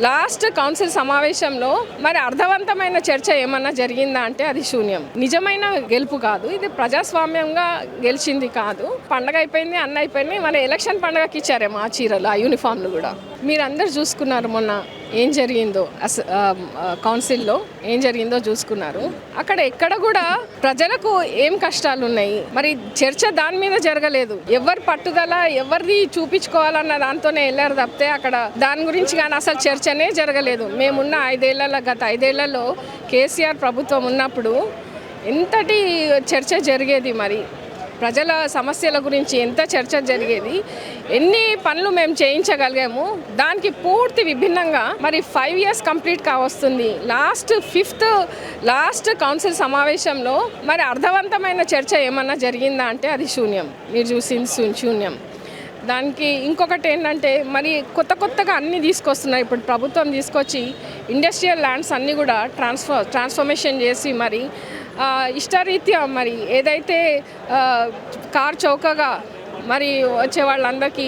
Last council సమావేశంలో మరి అర్థవంతమైన చర్చ ఏమన్నా జరిగిందా అంటే అది శూన్యం. నిజమైన గెలుపు కాదు, ఇది ప్రజాస్వామ్యంగా గెలిచింది కాదు. పండగ అయిపోయింది, అన్న అయిపోయింది, మన ఎలక్షన్ పండగకి ఇచ్చారేమో ఆ చీరలు, ఆ యూనిఫామ్లు కూడా. మీరందరూ చూసుకున్నారు మొన్న ఏం జరిగిందో, కౌన్సిల్లో ఏం జరిగిందో చూసుకున్నారు. అక్కడ ఎక్కడ కూడా ప్రజలకు ఏం కష్టాలు ఉన్నాయి, మరి చర్చ దాని మీద జరగలేదు. ఎవరి పట్టుదల ఎవరిది చూపించుకోవాలన్న దాంతోనే వెళ్ళారు తప్పితే అక్కడ దాని గురించి కానీ అసలు చర్చనే జరగలేదు. మేమున్న గత ఐదేళ్లలో కేసీఆర్ ప్రభుత్వం ఉన్నప్పుడు ఎంతటి చర్చ జరిగేది, మరి ప్రజల సమస్యల గురించి ఎంత చర్చ జరిగేది, ఎన్ని పనులు మేము చేయించగలిగాము. దానికి పూర్తి విభిన్నంగా మరి 5 years కంప్లీట్ కావస్తుంది. లాస్ట్ కౌన్సిల్ సమావేశంలో మరి అర్థవంతమైన చర్చ ఏమన్నా జరిగిందా అంటే అది శూన్యం. మీరు చూసింది శూన్యం. దానికి ఇంకొకటి ఏంటంటే మరి కొత్తగా అన్నీ తీసుకొస్తున్నారు. ఇప్పుడు ప్రభుత్వం తీసుకొచ్చి ఇండస్ట్రియల్ ల్యాండ్స్ అన్నీ కూడా ట్రాన్స్ఫర్మేషన్ చేసి మరి ఇష్టరీత్యా మరి ఏదైతే కార్ చౌకగా మరి వచ్చే వాళ్ళందరికీ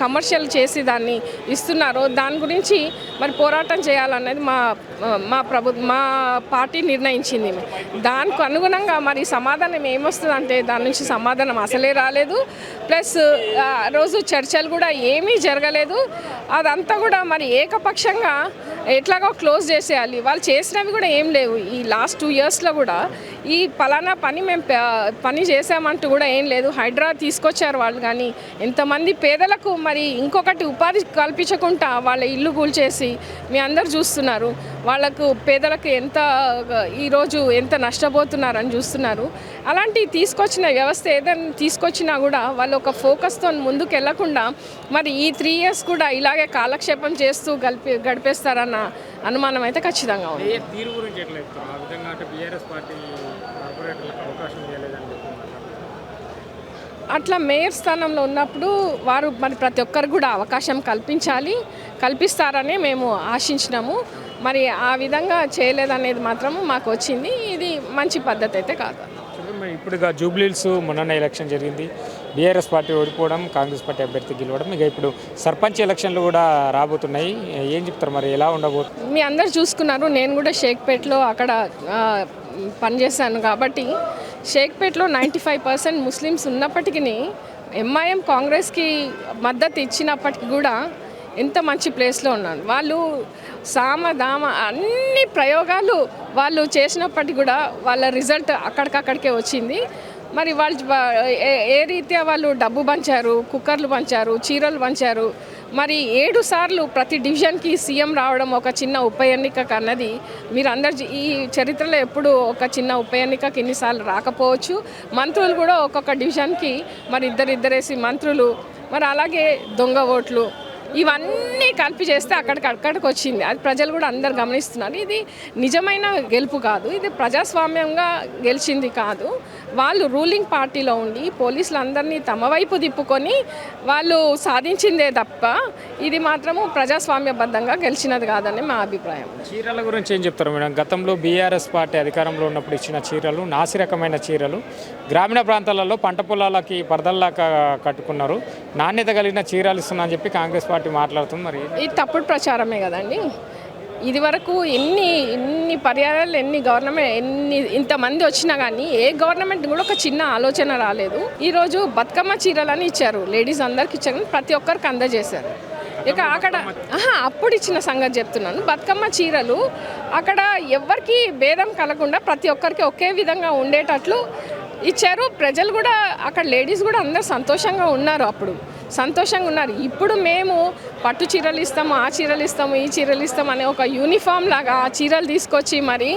కమర్షియల్ చేసి దాన్ని ఇస్తున్నారో దాని గురించి మరి పోరాటం చేయాలనేది మా పార్టీ నిర్ణయించింది. దానికి అనుగుణంగా మరి సమాధానం ఏమొస్తుందంటే దాని నుంచి సమాధానం అసలే రాలేదు. ప్లస్ రోజు చర్చలు కూడా ఏమీ జరగలేదు. అదంతా కూడా మరి ఏకపక్షంగా ఎట్లాగో క్లోజ్ చేసేయాలి. వాళ్ళు చేసినవి కూడా ఏం లేవు. ఈ లాస్ట్ 2 yearsలో కూడా ఈ పలానా మేము పని చేసామంటూ కూడా ఏం లేదు. హైడ్రా తీసుకొచ్చారు వాళ్ళు, కానీ ఎంతమంది పేదలకు మరి ఇంకొకటి ఉపాధి కల్పించకుండా వాళ్ళ ఇల్లు కూల్చేసి మీ అందరు చూస్తున్నారు. వాళ్ళకు పేదలకు ఈరోజు ఎంత నష్టపోతున్నారని చూస్తున్నారు. అలాంటి తీసుకొచ్చిన వ్యవస్థ ఏదైనా తీసుకొచ్చినా కూడా వాళ్ళు ఒక ఫోకస్తో ముందుకు వెళ్లకుండా మరి ఈ 3 years కూడా ఇలాగే కాలక్షేపం చేస్తూ గడిపేస్తారన్న అనుమానం అయితే ఖచ్చితంగా ఉంది. అట్లా మేయర్ స్థానంలో ఉన్నప్పుడు వారు మరి ప్రతి ఒక్కరు కూడా అవకాశం కల్పిస్తారని మేము ఆశించినాము. మరి ఆ విధంగా చేయలేదనేది మాత్రము మాకు వచ్చింది. ఇది మంచి పద్ధతి అయితే కాదు. ఇప్పుడు జూబ్లీహిల్స్ మొన్న ఎలక్షన్ జరిగింది, బీఆర్ఎస్ పార్టీ ఓడిపోవడం, కాంగ్రెస్ పార్టీ అభ్యర్థి గెలవడం, ఇక ఇప్పుడు సర్పంచ్ ఎలక్షన్లు కూడా రాబోతున్నాయి. ఏం చెప్తారు, మరి ఎలా ఉండబోతుంది? మీ అందరు చూసుకున్నారు. నేను కూడా షేక్పేట్లో అక్కడ పనిచేశాను కాబట్టి షేక్పేట్లో 95% ముస్లిమ్స్ ఉన్నప్పటికీ ఎంఐఎం కాంగ్రెస్కి మద్దతు ఇచ్చినప్పటికీ కూడా ఎంత మంచి ప్లేస్లో ఉన్నాను. వాళ్ళు సామదామ అన్ని ప్రయోగాలు వాళ్ళు చేసినప్పటికీ కూడా వాళ్ళ రిజల్ట్ అక్కడికక్కడికే వచ్చింది. మరి వాళ్ళు ఏ రీత్యా వాళ్ళు డబ్బు పంచారు, కుక్కర్లు పంచారు, చీరలు పంచారు. మరి 7 సార్లు ప్రతి డివిజన్కి సీఎం రావడం ఒక చిన్న ఉప ఎన్నిక అన్నది మీరు అందరు ఈ చరిత్రలో ఎప్పుడు ఒక చిన్న ఉప ఎన్నికకి ఇన్నిసార్లు రాకపోవచ్చు. మంత్రులు కూడా ఒక్కొక్క డివిజన్కి మరి ఇద్దరేసి మంత్రులు, మరి అలాగే దొంగ ఓట్లు, ఇవన్నీ కలిపి చేస్తే అక్కడికి వచ్చింది. అది ప్రజలు కూడా అందరు గమనిస్తున్నారు. ఇది నిజమైన గెలుపు కాదు, ఇది ప్రజాస్వామ్యంగా గెలిచింది కాదు. వాళ్ళు రూలింగ్ పార్టీలో ఉండి పోలీసులు అందరినీ తమ వైపు తిప్పుకొని వాళ్ళు సాధించిందే తప్ప ఇది మాత్రము ప్రజాస్వామ్యబద్ధంగా గెలిచినది కాదని మా అభిప్రాయం. చీరల గురించి ఏం చెప్తారు మేడం? గతంలో బీఆర్ఎస్ పార్టీ అధికారంలో ఉన్నప్పుడు ఇచ్చిన చీరలు నాసిరకమైన చీరలు, గ్రామీణ ప్రాంతాలలో పంట పొలాలకి పరదల్లా కట్టుకున్నారు, నాణ్యత కలిగిన చీరలు ఇస్తున్నా అని చెప్పి కాంగ్రెస్ పార్టీ మాట్లాడుతుంది. మరి ఇది తప్పుడు ప్రచారమే కదండి. ఇది వరకు ఎన్ని పర్యాయాలు ఇంతమంది వచ్చినా కానీ ఏ గవర్నమెంట్ కూడా ఒక చిన్న ఆలోచన రాలేదు. ఈరోజు బతుకమ్మ చీరలని ఇచ్చారు, లేడీస్ అందరికి ఇచ్చారు, ప్రతి ఒక్కరికి అందజేశారు. ఇక అక్కడ అప్పుడు ఇచ్చిన సంగతి చెప్తున్నాను. బతుకమ్మ చీరలు అక్కడ ఎవరికి భేదం కలగకుండా ప్రతి ఒక్కరికి ఒకే విధంగా ఉండేటట్లు ఇచ్చారు. ప్రజలు కూడా అక్కడ లేడీస్ కూడా అందరు సంతోషంగా ఉన్నారు, అప్పుడు సంతోషంగా ఉన్నారు. ఇప్పుడు మేము పట్టు చీరలు ఇస్తాము, ఆ చీరలు ఇస్తాము, ఈ చీరలు ఇస్తాము అనే ఒక యూనిఫామ్ లాగా ఆ చీరలు తీసుకొచ్చి మరి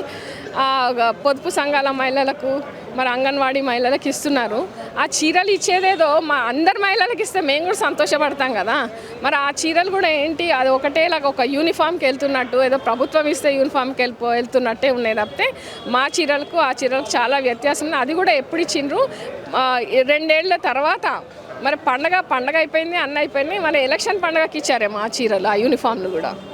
పొదుపు సంఘాల మహిళలకు, మరి అంగన్వాడీ మహిళలకు ఇస్తున్నారు. ఆ చీరలు ఇచ్చేదేదో మా అందరు మహిళలకు ఇస్తే మేము కూడా సంతోషపడతాం కదా. మరి ఆ చీరలు కూడా ఏంటి, అది ఒకటేలాగా ఒక యూనిఫామ్కి వెళ్తున్నట్టు, ఏదో ప్రభుత్వం ఇస్తే యూనిఫామ్కి వెళ్తున్నట్టే ఉన్నాయి తప్పితే మా చీరలకు ఆ చీరలకు చాలా వ్యత్యాసం ఉంది. అది కూడా ఎప్పుడు ఇచ్చిండ్రు, 2 ఏళ్ల తర్వాత. మరి పండగ అయిపోయింది, అన్న అయిపోయింది, మన ఎలక్షన్ పండగకి ఇచ్చారేమో ఆ చీరలు, ఆ యూనిఫామ్లు కూడా.